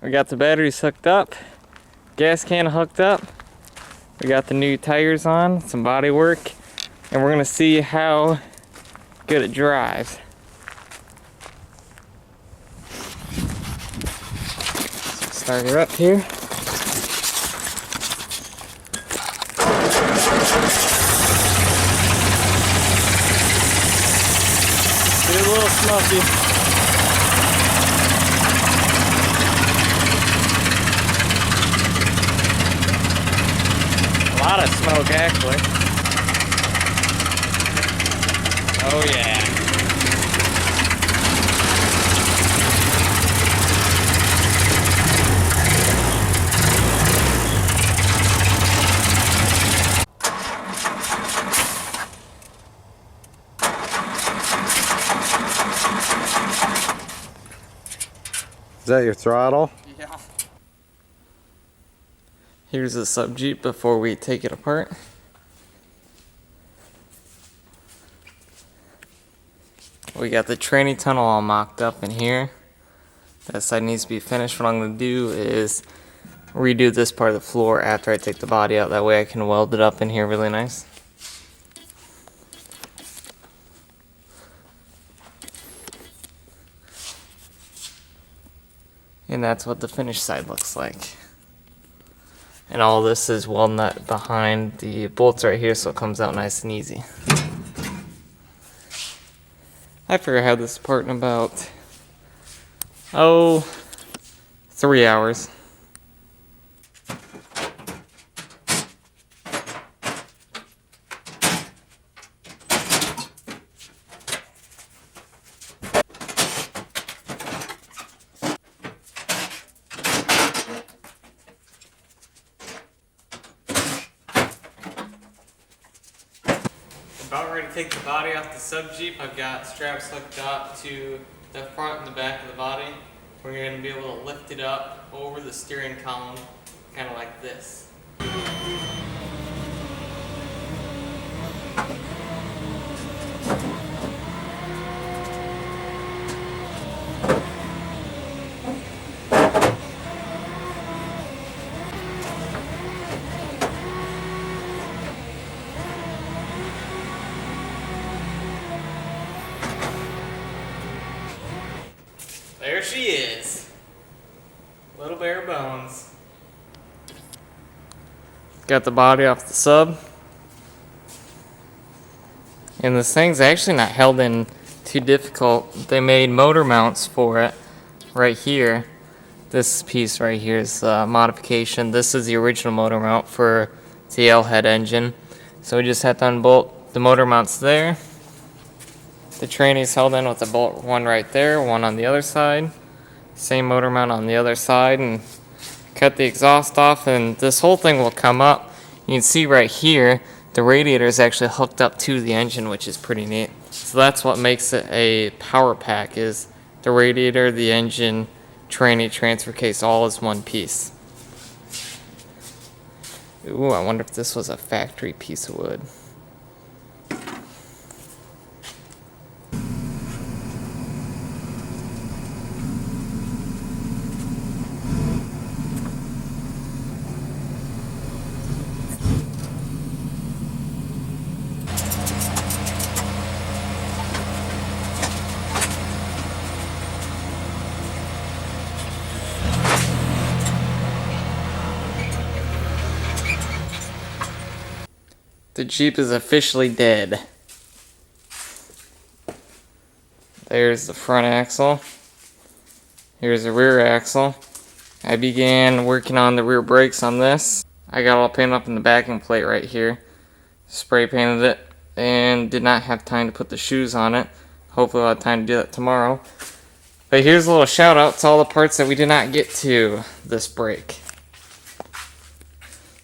We got the batteries hooked up, gas can hooked up. We got the new tires on, some body work, and we're gonna see how good it drives. Start her up here. Get a little smoky. A lot of smoke, actually. Oh yeah. Is that your throttle? Yeah. Here's the sub Jeep before we take it apart. We got the tranny tunnel all mocked up in here. That side needs to be finished. What I'm going to do is redo this part of the floor after I take the body out. That way I can weld it up in here really nice. And that's what the finished side looks like. And all this is weld nut behind the bolts right here, so it comes out nice and easy. I figure I have this apart in about, 3 hours. About ready to take the body off the sub Jeep. I've got straps hooked up to the front and the back of the body. We're going to be able to lift it up over the steering column, kind of like this. There she is. Little bare bones. Got the body off the sub. And this thing's actually not held in too difficult. They made motor mounts for it right here. This piece right here is a modification. This is the original motor mount for the L-head engine. So we just had to unbolt the motor mounts there. The tranny's held in with a bolt, one right there, one on the other side. Same motor mount on the other side, and cut the exhaust off, and this whole thing will come up. You can see right here, the radiator is actually hooked up to the engine, which is pretty neat. So that's what makes it a power pack, is the radiator, the engine, tranny, transfer case, all is one piece. Ooh, I wonder if this was a factory piece of wood. The Jeep is officially dead. There's the front axle. Here's the rear axle. I began working on the rear brakes on this. I got all painted up in the backing plate right here. Spray painted it and did not have time to put the shoes on it. Hopefully I'll have time to do that tomorrow. But here's a little shout out to all the parts that we did not get to this brake.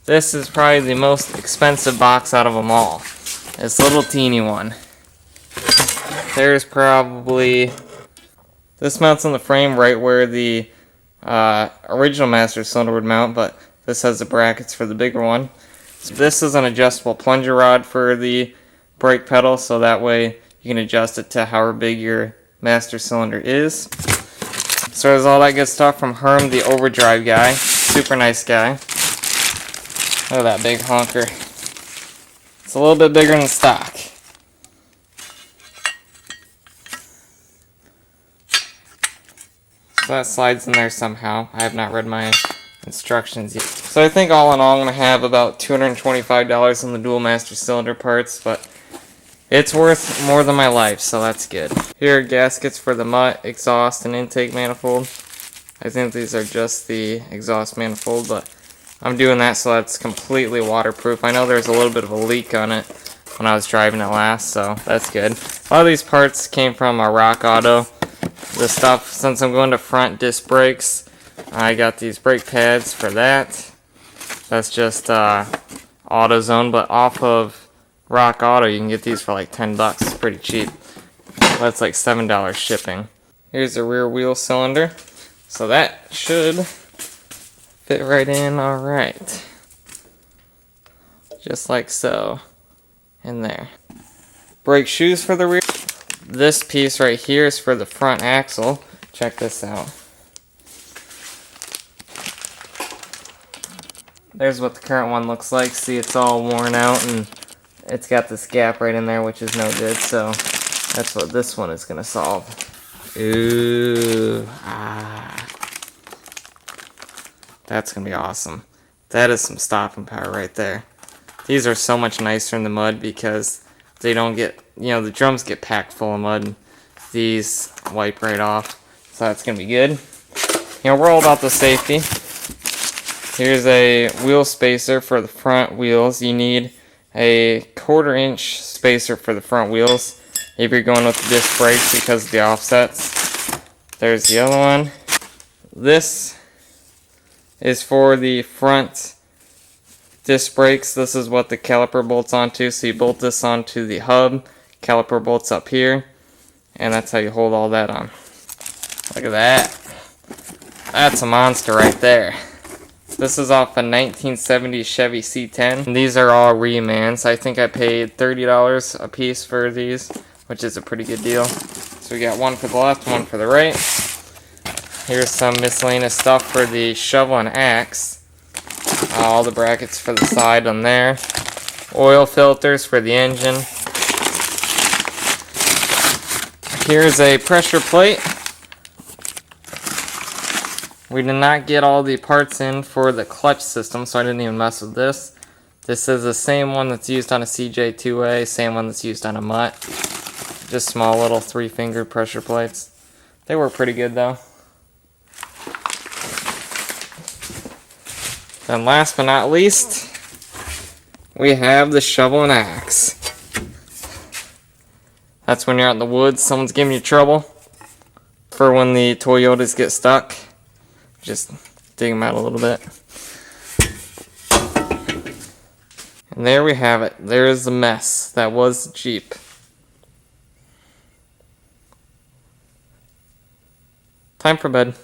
This is probably the most expensive box out of them all. This little teeny one. There's probably... This mounts on the frame right where the original master cylinder would mount, but this has the brackets for the bigger one. So this is an adjustable plunger rod for the brake pedal, so that way you can adjust it to however big your master cylinder is. So there's all that good stuff from Herm, the overdrive guy. Super nice guy. Look at that big honker. It's a little bit bigger than stock. So that slides in there somehow. I have not read my instructions yet. So I think all in all I'm going to have about $225 on the dual master cylinder parts, but it's worth more than my life, so that's good. Here are gaskets for the mutt, exhaust, and intake manifold. I think these are just the exhaust manifold, but I'm doing that so that's completely waterproof. I know there's a little bit of a leak on it when I was driving it last, so that's good. A lot of these parts came from a Rock Auto. The stuff, since I'm going to front disc brakes, I got these brake pads for that. That's just AutoZone, but off of Rock Auto you can get these for like $10. It's pretty cheap. That's like $7 shipping. Here's the rear wheel cylinder. So that should fit right in alright. Just like so. In there. Brake shoes for the rear. This piece right here is for the front axle. Check this out. There's what the current one looks like. See, it's all worn out and it's got this gap right in there, which is no good. So that's what this one is going to solve. Ooh, that's going to be awesome. That is some stopping power right there. These are so much nicer in the mud because they don't get, you know, the drums get packed full of mud. These wipe right off. So that's going to be good. You know, we're all about the safety. Here's a wheel spacer for the front wheels. You need a 1/4 inch spacer for the front wheels if you're going with the disc brakes because of the offsets. There's the other one. This is for the front disc brakes. This is what the caliper bolts onto. So you bolt this onto the hub. Caliper bolts up here. And that's how you hold all that on. Look at that. That's a monster right there. This is off a 1970 Chevy C10. And these are all remans. I think I paid $30 a piece for these, which is a pretty good deal. So we got one for the left, one for the right. Here's some miscellaneous stuff for the shovel and axe. All the brackets for the side on there. Oil filters for the engine. Here's a pressure plate. We did not get all the parts in for the clutch system, so I didn't even mess with this. This is the same one that's used on a CJ2A, same one that's used on a mutt. Just small little 3-fingered pressure plates. They were pretty good though. Then last but not least, we have the shovel and axe. That's when you're out in the woods, someone's giving you trouble. For when the Toyotas get stuck. Just dig them out a little bit. And there we have it. There is the mess that was the Jeep. Time for bed.